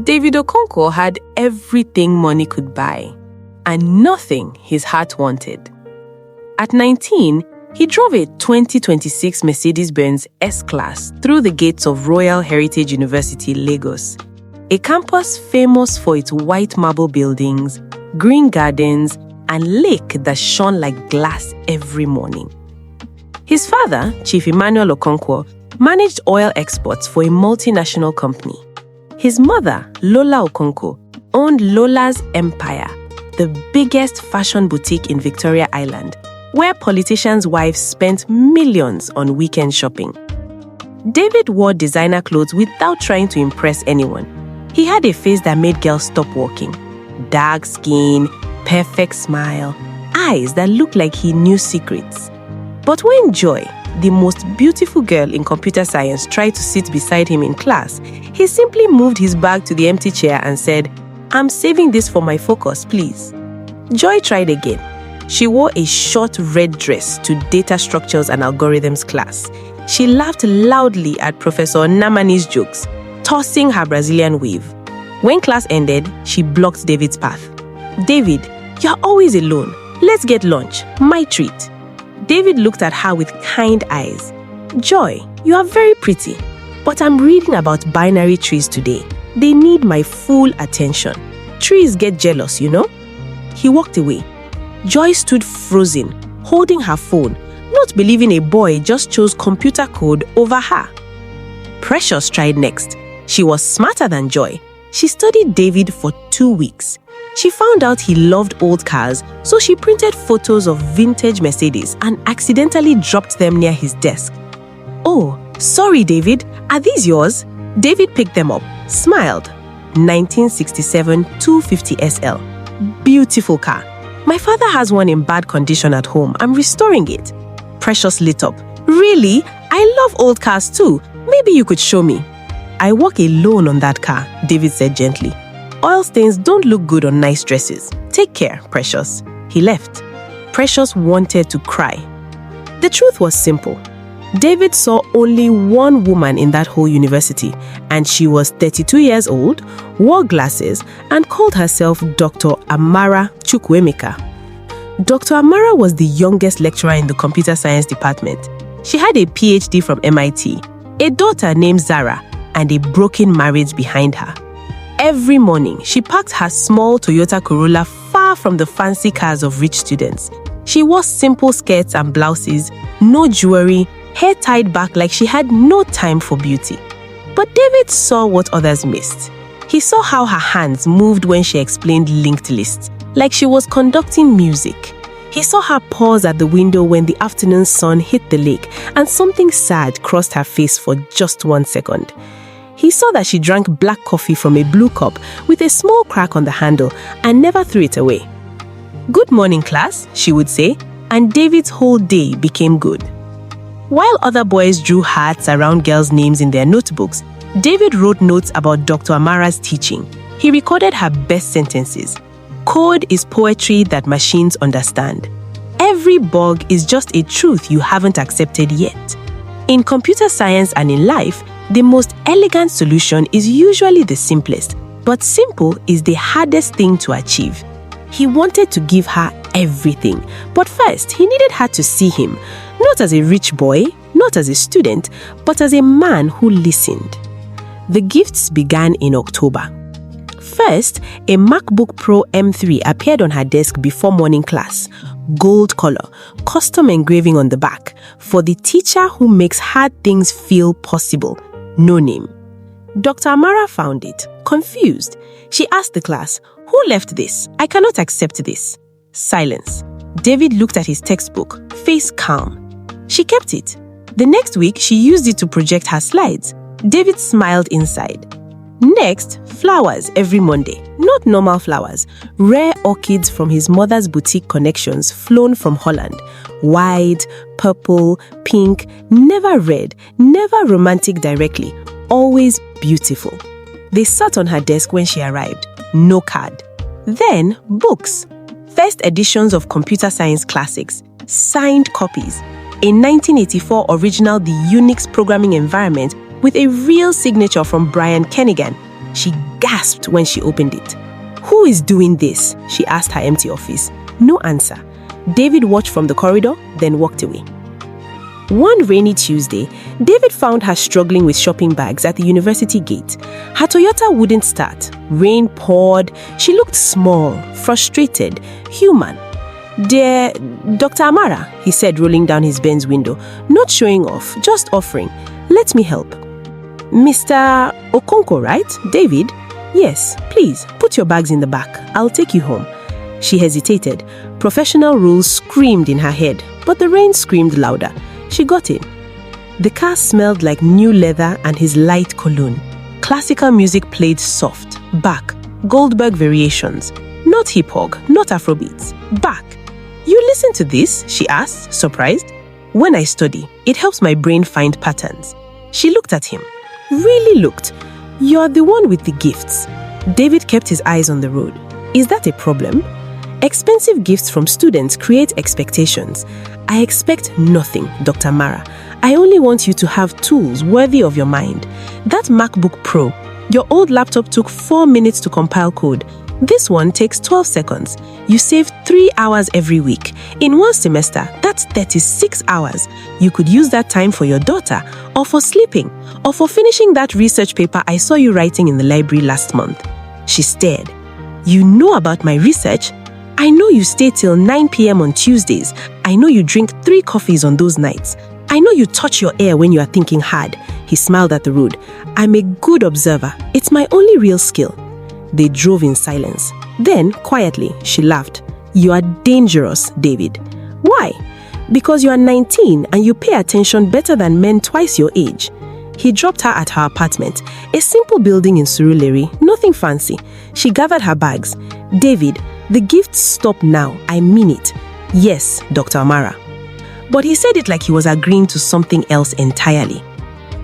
David Okonkwo had everything money could buy, and nothing his heart wanted. At 19, he drove a 2026 Mercedes-Benz S-Class through the gates of Royal Heritage University, Lagos, a campus famous for its white marble buildings, green gardens, and lake that shone like glass every morning. His father, Chief Emmanuel Okonkwo, managed oil exports for a multinational company. His mother, Lola Okonkwo, owned Lola's Empire, the biggest fashion boutique in Victoria Island, where politicians' wives spent millions on weekend shopping. David wore designer clothes without trying to impress anyone. He had a face that made girls stop walking. Dark skin, perfect smile, eyes that looked like he knew secrets. But when Joy, the most beautiful girl in computer science, tried to sit beside him in class, he simply moved his bag to the empty chair and said, "I'm saving this for my focus, please." Joy tried again. She wore a short red dress to data structures and algorithms class. She laughed loudly at Professor Namani's jokes, tossing her Brazilian weave. When class ended, she blocked David's path. "David, you're always alone. Let's get lunch. My treat." David looked at her with kind eyes. "Joy, you are very pretty, but I'm reading about binary trees today. They need my full attention. Trees get jealous, you know?" He walked away. Joy stood frozen, holding her phone, not believing a boy just chose computer code over her. Precious tried next. She was smarter than Joy. She studied David for 2 weeks. She found out he loved old cars, so she printed photos of vintage Mercedes and accidentally dropped them near his desk. "Oh, sorry, David. Are these yours?" David picked them up, smiled. 1967 250 SL. Beautiful car. "My father has one in bad condition at home. I'm restoring it." Precious lit up. "Really? I love old cars too. Maybe you could show me." "I walk alone on that car," David said gently. "Oil stains don't look good on nice dresses. Take care, Precious." He left. Precious wanted to cry. The truth was simple. David saw only one woman in that whole university, and she was 32 years old, wore glasses, and called herself Dr. Amara Chukwuemeka. Dr. Amara was the youngest lecturer in the computer science department. She had a PhD from MIT, a daughter named Zara, and a broken marriage behind her. Every morning, she parked her small Toyota Corolla far from the fancy cars of rich students. She wore simple skirts and blouses, no jewelry, hair tied back like she had no time for beauty. But David saw what others missed. He saw how her hands moved when she explained linked lists, like she was conducting music. He saw her pause at the window when the afternoon sun hit the lake and something sad crossed her face for just 1 second. He saw that she drank black coffee from a blue cup with a small crack on the handle and never threw it away. "Good morning, class," she would say, and David's whole day became good. While other boys drew hearts around girls' names in their notebooks, David wrote notes about Dr. Amara's teaching. He recorded her best sentences. "Code is poetry that machines understand. Every bug is just a truth you haven't accepted yet. In computer science and in life, the most elegant solution is usually the simplest, but simple is the hardest thing to achieve." He wanted to give her everything, but first he needed her to see him, not as a rich boy, not as a student, but as a man who listened. The gifts began in October. First, a MacBook Pro M3 appeared on her desk before morning class. Gold color, custom engraving on the back, for the teacher who makes hard things feel possible. No name. Dr. Amara found it, confused. She asked the class, "Who left this? I cannot accept this." Silence. David looked at his textbook, face calm. She kept it. The next week, she used it to project her slides. David smiled inside. Next, flowers every Monday. Not normal flowers. Rare orchids from his mother's boutique connections flown from Holland. White, purple, pink, never red, never romantic directly. Always beautiful. They sat on her desk when she arrived. No card. Then, books. First editions of computer science classics. Signed copies. A 1984 original The Unix programming environment with a real signature from Brian Kenigan. She gasped when she opened it. "Who is doing this?" she asked her empty office. No answer. David watched from the corridor, then walked away. One rainy Tuesday, David found her struggling with shopping bags at the university gate. Her Toyota wouldn't start. Rain poured. She looked small, frustrated, human. "Dear Dr. Amara," he said, rolling down his Benz window, not showing off, just offering, "Let me help." "Mr. Okonkwo, right? David?" "Yes, please, put your bags in the back. I'll take you home." She hesitated. Professional rules screamed in her head, but the rain screamed louder. She got in. The car smelled like new leather and his light cologne. Classical music played soft. Bach, Goldberg variations. Not hip-hop, not Afrobeats. Bach. "You listen to this?" she asked, surprised. "When I study, it helps my brain find patterns." She looked at him. Really looked. "You're the one with the gifts." David kept his eyes on the road. "Is that a problem?" Expensive gifts from students create expectations. "I expect nothing, Dr. Mara. I only want you to have tools worthy of your mind. That MacBook Pro, your old laptop took 4 minutes to compile code. This one takes 12 seconds. You save 3 hours every week. In one semester, that's 36 hours. You could use that time for your daughter, or for sleeping, or for finishing that research paper I saw you writing in the library last month." She stared. "You know about my research? I know you stay till 9 p.m. on Tuesdays. I know you drink 3 coffees on those nights. I know you touch your ear when you are thinking hard." He smiled at the road. "I'm a good observer. It's my only real skill." They drove in silence. Then, quietly, she laughed. "You are dangerous, David." "Why?" "Because you are 19 and you pay attention better than men twice your age." He dropped her at her apartment, a simple building in Surulere, nothing fancy. She gathered her bags. "David, the gifts stop now. I mean it." "Yes, Dr. Amara." But he said it like he was agreeing to something else entirely.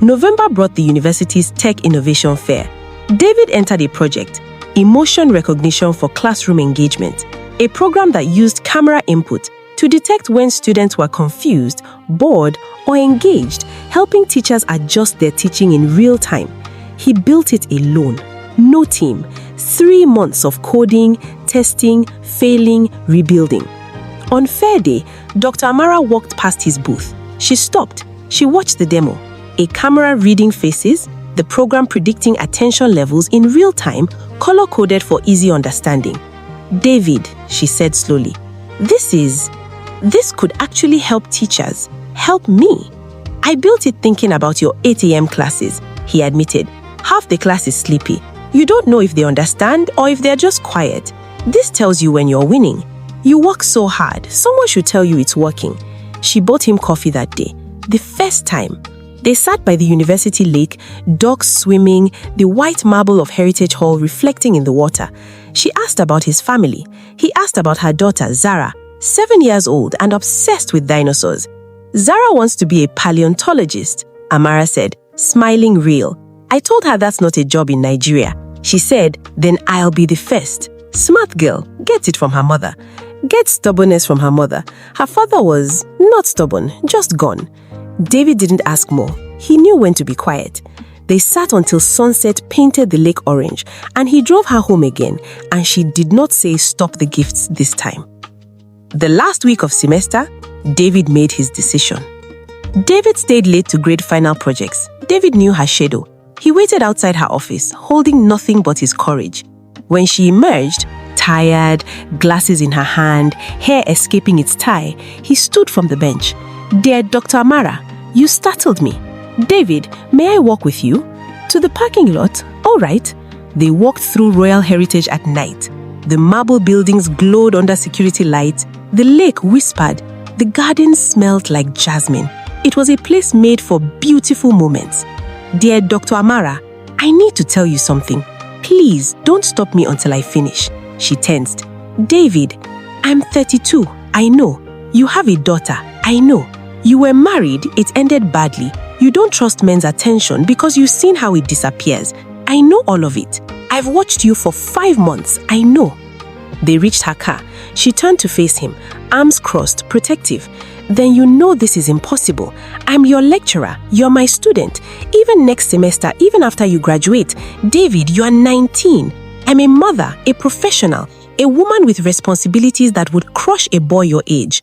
November brought the university's Tech Innovation Fair. David entered a project, Emotion Recognition for Classroom Engagement, a program that used camera input to detect when students were confused, bored, or engaged, helping teachers adjust their teaching in real time. He built it alone. No team. 3 months of coding, testing, failing, rebuilding. On fair day, Dr. Amara walked past his booth. She stopped. She watched the demo. A camera reading faces, the program predicting attention levels in real time, color-coded for easy understanding. "David," she said slowly, this could actually help teachers. Help me." "I built it thinking about your 8 a.m. classes," he admitted. "Half the class is sleepy. You don't know if they understand or if they're just quiet. This tells you when you're winning. You work so hard. Someone should tell you it's working." She bought him coffee that day. The first time. They sat by the university lake, dogs swimming, the white marble of Heritage Hall reflecting in the water. She asked about his family. He asked about her daughter, Zara, 7 years old and obsessed with dinosaurs. "Zara wants to be a paleontologist," Amara said, smiling real. "I told her that's not a job in Nigeria." She said, "Then I'll be the first." Smart girl, gets it from her mother. Gets stubbornness from her mother. Her father was not stubborn, just gone. David didn't ask more. He knew when to be quiet. They sat until sunset painted the lake orange, and he drove her home again, and she did not say stop the gifts this time. The last week of semester, David made his decision. David stayed late to grade final projects. David knew her schedule. He waited outside her office, holding nothing but his courage. When she emerged, tired, glasses in her hand, hair escaping its tie, he stood from the bench. "Dear Dr. Amara, you startled me. David, may I walk with you?" "To the parking lot?" "All right." They walked through Royal Heritage at night. The marble buildings glowed under security lights. The lake whispered. The garden smelled like jasmine. It was a place made for beautiful moments. "Dear Dr. Amara, I need to tell you something. Please don't stop me until I finish." She tensed. "David, I'm 32. I know. You have a daughter. I know. You were married. It ended badly. You don't trust men's attention because you've seen how it disappears. I know all of it. I've watched you for 5 months. I know." They reached her car. She turned to face him, arms crossed, protective. then you know this is impossible. I'm your lecturer, you're my student. Even next semester, even after you graduate, David, you are 19. I'm a mother, a professional, a woman with responsibilities that would crush a boy your age.